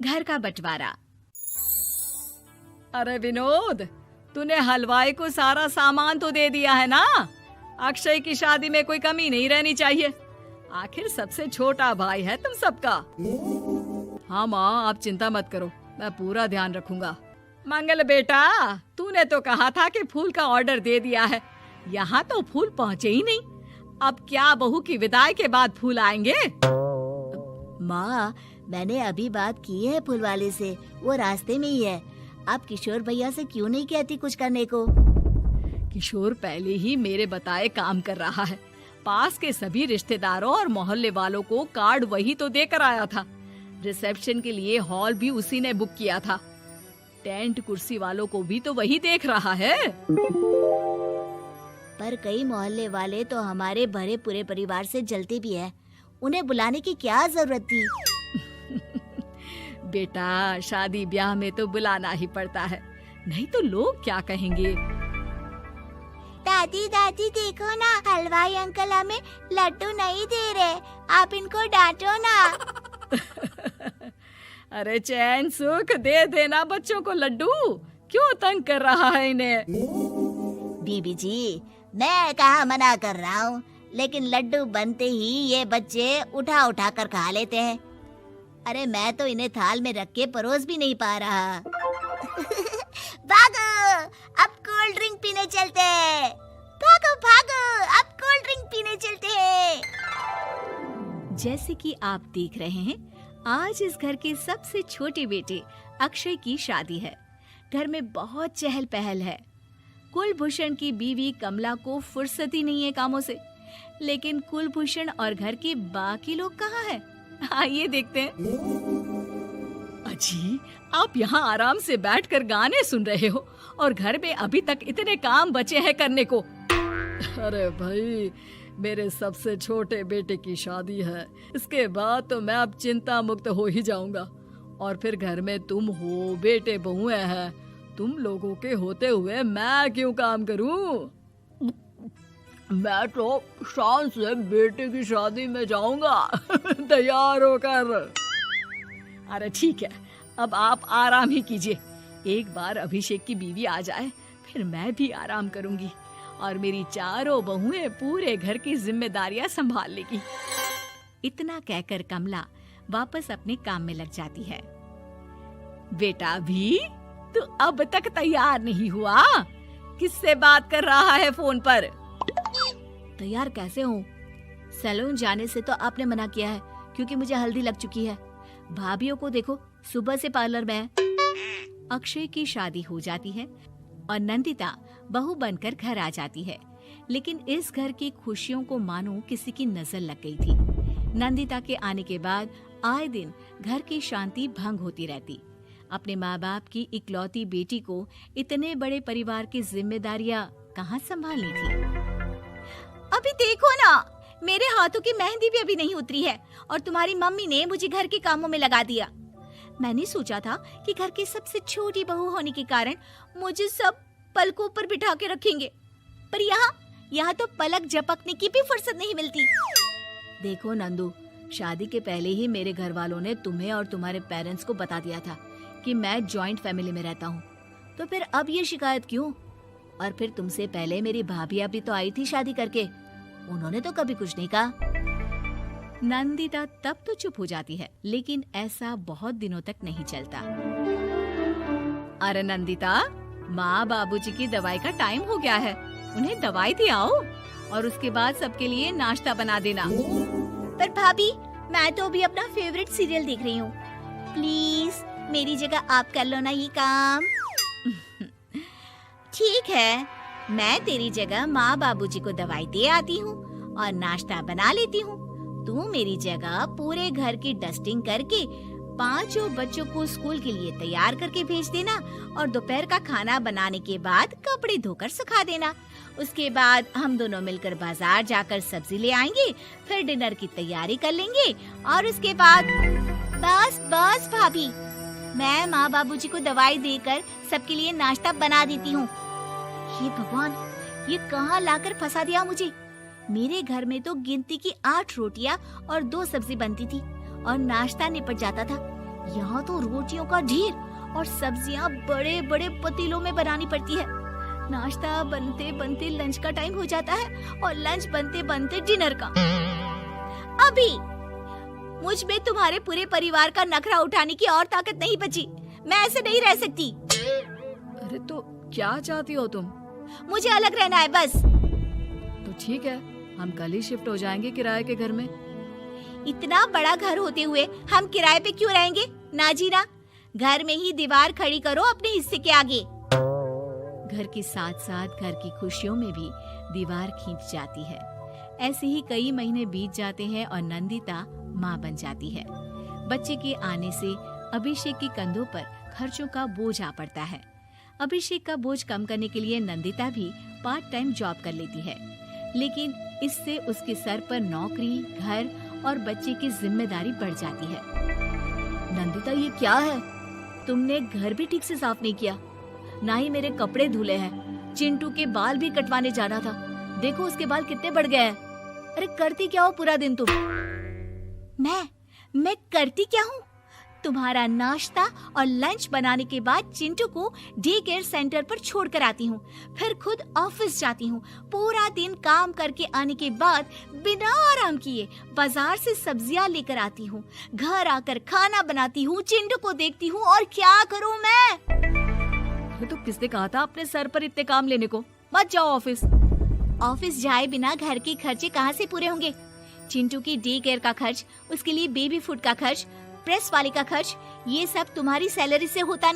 घर का बंटवारा। अरे विनोद, तूने हलवाई को सारा सामान तो दे दिया है ना? अक्षय की शादी में कोई कमी नहीं रहनी चाहिए। आखिर सबसे छोटा भाई है तुम सबका। हाँ माँ, आप चिंता मत करो, मैं पूरा ध्यान रखूंगा। मंगल बेटा, तूने तो कहा था कि फूल का ऑर्डर दे दिया है, यहाँ तो फूल पहुँचे ही नहीं। अब क्या बहू की विदाई के बाद फूल आएंगे? माँ, मैंने अभी बात की है फूल वाले से, वो रास्ते में ही है। आप किशोर भैया से क्यों नहीं कहती कुछ करने को? किशोर पहले ही मेरे बताए काम कर रहा है। पास के सभी रिश्तेदारों और मोहल्ले वालों को कार्ड वही तो देकर आया था। रिसेप्शन के लिए हॉल भी उसी ने बुक किया था। टेंट कुर्सी वालों को भी तो वही देख रहा है। पर कई मोहल्ले वाले तो हमारे भरे पूरे परिवार से जलते भी हैं। उन्हें बुलाने की क्या जरूरत थी? बेटा, शादी ब्याह में तो बुलाना ही पड़ता है, नहीं तो लोग क्या कहेंगे। दादी दादी देखो ना, हलवाई अंकल हमें लड्डू नहीं दे रहे, आप इनको डांटो ना। अरे चैन सुख दे देना बच्चों को लड्डू, क्यों तंग कर रहा है इन्हें? बीबी जी, मैं कहाँ मना कर रहा हूँ, लेकिन लड्डू बनते ही ये बच्चे उठा उठा कर खा लेते हैं। अरे मैं तो इन्हें थाल में रख के परोस भी नहीं पा रहा। भागो, अब कोल्ड ड्रिंक पीने चलते हैं। भागो भागो, अब कोल्ड ड्रिंक पीने चलते हैं। जैसे कि आप देख रहे हैं, आज इस घर के सबसे छोटे बेटे अक्षय की शादी है। घर में बहुत चहल पहल है। कुलभूषण की बीवी कमला को फुर्सत ही नहीं है कामों से, लेकिन कुलभूषण और घर के बाकी लोग कहाँ हैं? आइए देखते हैं। अजी, आप यहाँ आराम से बैठकर गाने सुन रहे हो और घर में अभी तक इतने काम बचे हैं करने को। अरे भाई, मेरे सबसे छोटे बेटे की शादी है, इसके बाद तो मैं अब चिंता मुक्त हो ही जाऊंगा। और फिर घर में तुम हो, बेटे बहुएं हैं, तुम लोगों के होते हुए मैं क्यों काम करूं? मैं तो शान से बेटे की शादी में जाऊंगा तैयार होकर। अरे ठीक है, अब आप आराम ही कीजिए। एक बार अभिषेक की बीवी आ जाए, फिर मैं भी आराम करूंगी और मेरी चारों बहुएं पूरे घर की जिम्मेदारियां संभाल लेगी। इतना कहकर कमला वापस अपने काम में लग जाती है। बेटा भी, तू अब तक तैयार नहीं हुआ? किससे बात कर रहा है फोन पर? तैयार कैसे हूँ? सैलून जाने से तो आपने मना किया है, क्योंकि मुझे हल्दी लग चुकी है। भाभीयों को देखो, सुबह से पार्लर में है। अक्षय की शादी हो जाती है और नंदिता बहू बनकर घर आ जाती है, लेकिन इस घर की खुशियों को मानो किसी की नजर लग गई थी। नंदिता के आने के बाद आए दिन घर की शांति भंग होती रहती। अपने माँ बाप की इकलौती बेटी को इतने बड़े परिवार की जिम्मेदारियां कहाँ संभालनी थी। अभी देखो ना, मेरे हाथों की मेहंदी भी अभी नहीं उतरी है और तुम्हारी मम्मी ने मुझे घर के कामों में लगा दिया। मैंने सोचा था कि घर की सबसे छोटी बहू होने के कारण मुझे सब पलकों पर बिठा के रखेंगे, पर यहाँ तो पलक झपकने की भी फुर्सत नहीं मिलती। देखो नंदू, शादी के पहले ही मेरे घर वालों ने तुम्हें और तुम्हारे पेरेंट्स को बता दिया था कि मैं जॉइंट फैमिली में रहता हूँ, तो फिर अब ये शिकायत क्यों? और फिर तुमसे पहले मेरी भाभी भी तो आई थी शादी करके, उन्होंने तो कभी कुछ नहीं कहा। नंदिता तब तो चुप हो जाती है, लेकिन ऐसा बहुत दिनों तक नहीं चलता। अरे नंदिता, माँ बाबूजी की दवाई का टाइम हो गया है, उन्हें दवाई दे आओ और उसके बाद सबके लिए नाश्ता बना देना। पर भाभी, मैं तो अभी अपना फेवरेट सीरियल देख रही हूँ। प्लीज मेरी जगह आप कर लो ना ये काम। ठीक है, मैं तेरी जगह माँ बाबूजी को दवाई दे आती हूँ और नाश्ता बना लेती हूँ। तू मेरी जगह पूरे घर की डस्टिंग करके 5 बच्चों को स्कूल के लिए तैयार करके भेज देना और दोपहर का खाना बनाने के बाद कपड़े धोकर सुखा देना। उसके बाद हम दोनों मिलकर बाजार जाकर सब्जी ले आएंगे, फिर डिनर की तैयारी कर लेंगे और उसके बाद बस भाभी, मैं माँ बाबूजी को दवाई देकर सबके लिए नाश्ता बना देती हूँ। ये भगवान, ये कहाँ लाकर फंसा दिया मुझे। मेरे घर में तो गिनती की 8 रोटियां और 2 सब्जी बनती थी और नाश्ता निपट जाता था। यहाँ तो रोटियों का ढेर और सब्जियाँ बड़े बड़े पतीलों में बनानी पड़ती है। नाश्ता बनते बनते लंच का टाइम हो जाता है और लंच बनते बनते डिनर का। अभी मुझ में तुम्हारे पूरे परिवार का नखरा उठाने की और ताकत नहीं बची। मैं ऐसे नहीं रह सकती। अरे तो क्या चाहती हो तुम? मुझे अलग रहना है बस। तो ठीक है, हम कल ही शिफ्ट हो जाएंगे किराए के घर में। इतना बड़ा घर होते हुए हम किराए पे क्यों रहेंगे? ना जी ना, घर में ही दीवार खड़ी करो अपने हिस्से के आगे। घर के साथ साथ घर की खुशियों में भी दीवार खींच जाती है। ऐसे ही कई महीने बीत जाते हैं और नंदिता माँ बन जाती है। बच्चे के आने से अभिषेक के कंधों पर खर्चों का बोझ आ पड़ता है। अभिषेक का बोझ कम करने के लिए नंदिता भी पार्ट टाइम जॉब कर लेती है, लेकिन इससे उसके सर पर नौकरी, घर और बच्चे की जिम्मेदारी बढ़ जाती है। नंदिता, ये क्या है? तुमने घर भी ठीक से साफ नहीं किया, ना ही मेरे कपड़े धुले हैं। चिंटू के बाल भी कटवाने जाना था, देखो उसके बाल कितने बढ़ गए हैं। अरे करती क्या हो पूरा दिन तुम? मैं करती क्या हूँ? तुम्हारा नाश्ता और लंच बनाने के बाद चिंटू को डे केयर सेंटर पर छोड़कर आती हूँ, फिर खुद ऑफिस जाती हूँ। पूरा दिन काम करके आने के बाद बिना आराम किए बाजार से सब्जियाँ लेकर आती हूँ, घर आकर खाना बनाती हूँ, चिंटू को देखती हूँ और क्या करूँ मैं? तो किसने कहा था अपने सर पर इतने काम लेने को? मत जाओ ऑफिस। ऑफिस जाए बिना घर के खर्चे कहाँ से पूरे होंगे? चिंटू की डे केयर का खर्च, उसके लिए बेबी फूड का खर्च, प्रेस वाले का खर्च, ये सब तुम्हारी सैलरी से होता नहीं।